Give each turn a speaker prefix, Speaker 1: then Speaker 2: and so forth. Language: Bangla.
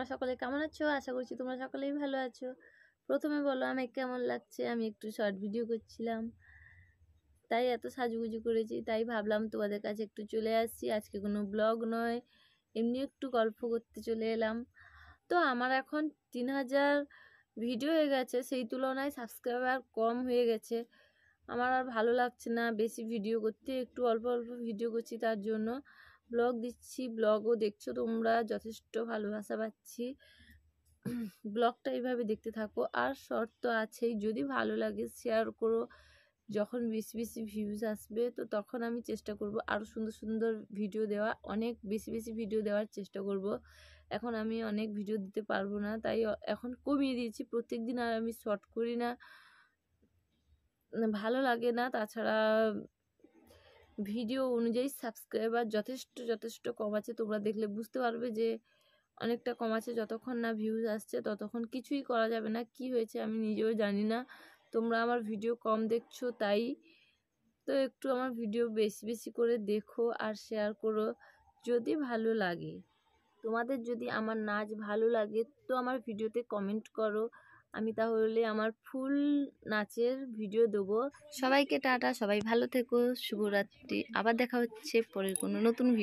Speaker 1: তোমরা সকলে কেমন আছো? আশা করছি তোমরা সকলেই ভালো আছো। প্রথমে বলো আমাকে কেমন লাগছে। আমি একটু শর্ট ভিডিও করছিলাম, তাই এত সাজুগুজু করেছি, তাই ভাবলাম তোমাদের কাছে একটু চলে আসছি। আজকে কোনো ব্লগ নয়, এমনি একটু গল্প করতে চলে এলাম। তো আমার এখন 3000 ভিডিও হয়ে গেছে, সেই তুলনায় সাবস্ক্রাইবার কম হয়ে গেছে। আমার আর ভালো লাগছে না বেশি ভিডিও করতে, একটু অল্প অল্প ভিডিও করছি, তার জন্য ব্লগ দিচ্ছি। ব্লগও দেখছো তোমরা, যথেষ্ট ভালোবাসা পাচ্ছি। ব্লগটা এইভাবে দেখতে থাকো, আর শর্ট তো আছেই, যদি ভালো লাগে শেয়ার করো। যখন বেশি বেশি ভিউজ আসবে তো তখন আমি চেষ্টা করব আরও সুন্দর সুন্দর ভিডিও দেওয়া, অনেক বেশি বেশি ভিডিও দেওয়ার চেষ্টা করব। এখন আমি অনেক ভিডিও দিতে পারবো না, তাই এখন কমিয়ে দিয়েছি। প্রত্যেক দিন আর আমি শর্ট করি না, ভালো লাগে না। তাছাড়া ভিডিও অনুযায়ী সাবস্ক্রাইবার যথেষ্ট যথেষ্ট কম আছে, তোমরা দেখলে বুঝতে পারবে যে অনেকটা কম আছে। যতক্ষণ না ভিউজ আসছে ততক্ষণ কিছুই করা যাবে না। কি হয়েছে আমি নিজেও জানি না, তোমরা আমার ভিডিও কম দেখছো তাই। তো একটু আমার ভিডিও বেশি বেশি করে দেখো আর শেয়ার করো যদি ভালো লাগে। তোমাদের যদি আমার নাচ ভালো লাগে তো আমার ভিডিওতে কমেন্ট করো, আমি তাহলে আমার ফুল নাচের ভিডিও দেবো। সবাইকে টাটা, সবাই ভালো থেকো, শুভরাত্রি। আবার দেখা হচ্ছে পরের কোনো নতুন ভিডিও।